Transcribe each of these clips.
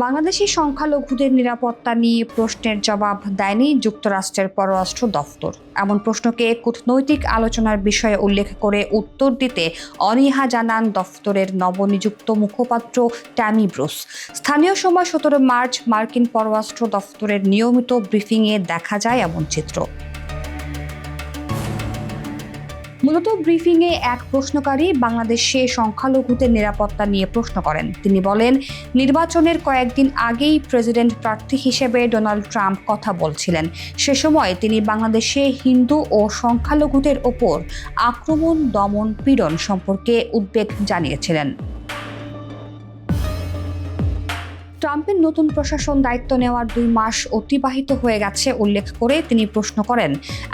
বাংলাদেশি সংখ্যালঘুদের নিরাপত্তা নিয়ে প্রশ্নের জবাব দেয়নি যুক্তরাষ্ট্রের পররাষ্ট্র দফতর। এমন প্রশ্নকে কূটনৈতিক আলোচনার বিষয়ে উল্লেখ করে উত্তর দিতে অনীহা জানান দফতরের নবনিযুক্ত মুখপাত্র ট্যামি ব্রুস। স্থানীয় সময় 17 মার্চ মার্কিন পররাষ্ট্র দফতরের নিয়মিত ব্রিফিংয়ে দেখা যায় এমন চিত্র। মূলত ব্রিফিংয়ে এক প্রশ্নকারী বাংলাদেশে সংখ্যালঘুদের নিরাপত্তা নিয়ে প্রশ্ন করেন। তিনি বলেন, নির্বাচনের কয়েকদিন আগেই প্রেসিডেন্ট প্রার্থী হিসেবে ডোনাল্ড ট্রাম্প কথা বলছিলেন। সে সময় তিনি বাংলাদেশে হিন্দু ও সংখ্যালঘুদের ওপর আক্রমণ, দমন, পীড়ন সম্পর্কে উদ্বেগ জানিয়েছিলেন। ট্রাম্পের নতুন প্রশাসন দায়িত্ব নেওয়ার 2 মাস অতিবাহিত হয়ে গেছে উল্লেখ করে তিনি প্রশ্ন করেন,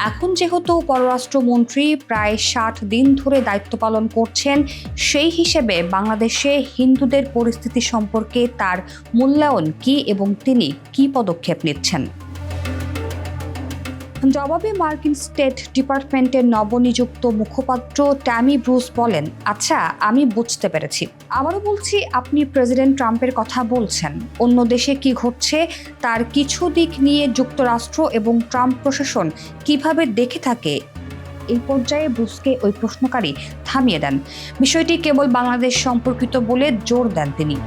এখন যেহেতু পররাষ্ট্রমন্ত্রী প্রায় 60 দিন ধরে দায়িত্ব পালন করছেন, সেই হিসেবে বাংলাদেশে হিন্দুদের পরিস্থিতি সম্পর্কে তার মূল্যায়ন কি এবং তিনি কি পদক্ষেপ নিচ্ছেন। জবাবে মার্কিন স্টেট ডিপার্টমেন্টের নবনিযুক্ত মুখপাত্র ট্যামি ব্রুস বলেন, আচ্ছা, আমি বুঝতে পেরেছি। আবারও বলছি, আপনি প্রেসিডেন্ট ট্রাম্পের কথা বলছেন। অন্য দেশে কি ঘটছে তার কিছু দিক নিয়ে যুক্তরাষ্ট্র এবং ট্রাম্প প্রশাসন কিভাবে দেখে থাকে। এই পর্যায়ে ব্রুসকে ওই প্রশ্নকারী থামিয়ে দেন। বিষয়টি কেবল বাংলাদেশ সম্পর্কিত বলে জোর দেন তিনি।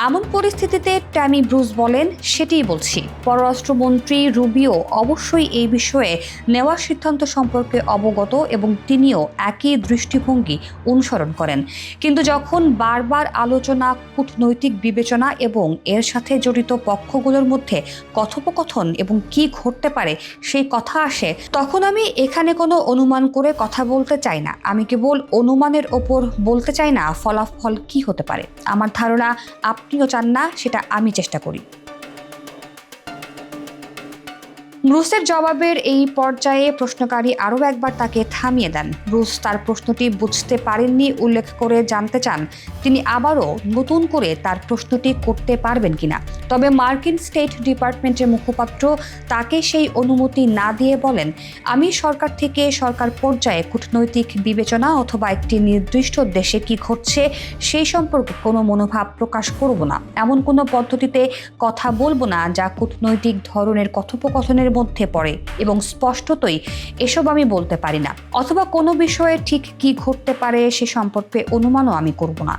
এমন পরিস্থিতিতে ট্যামি ব্রুস বলেন, সেটিই বলছি। পররাষ্ট্রমন্ত্রী রুবিও অবশ্যই এই বিষয়ে নেওয়া সিদ্ধান্ত সম্পর্কে অবগত এবং তিনিও একই দৃষ্টিভঙ্গি অনুসরণ করেন। কিন্তু যখন বারবার আলোচনা, কূটনৈতিক বিবেচনা এবং এর সাথে জড়িত পক্ষগুলোর মধ্যে কথোপকথন এবং কি ঘটতে পারে সেই কথা আসে, তখন আমি এখানে কোনো অনুমান করে কথা বলতে চাই না। আমি কেবল অনুমানের ওপর বলতে চাই না ফলাফল কি হতে পারে। আমার ধারণা আপনিও চান না সেটা আমি চেষ্টা করি। ব্রুসের জবাবের এই পর্যায়ে প্রশ্নকারী আরও একবার তাকে থামিয়ে দেন। ব্রুস তার প্রশ্নটি বুঝতে পারেননি উল্লেখ করে জানতে চান তিনি আবারও নতুন করে তার প্রশ্নটি করতে পারবেন কিনা। তবে মার্কিন স্টেট ডিপার্টমেন্টের মুখপাত্র তাকে সেই অনুমতি না দিয়ে বলেন, আমি সরকার থেকে সরকার পর্যায়ে কূটনৈতিক বিবেচনা অথবা একটি নির্দিষ্ট দেশে কি ঘটছে সেই সম্পর্কে কোনো মনোভাব প্রকাশ করব না। এমন কোনো পদ্ধতিতে কথা বলবো না যা কূটনৈতিক ধরনের কথোপকথনের মধ্যে পড়ে এবং স্পষ্টতই এসব আমি বলতে পারি না, অথবা কোনো বিষয়ে ঠিক কি ঘটতে পারে সে সম্পর্কে অনুমানও আমি করব না।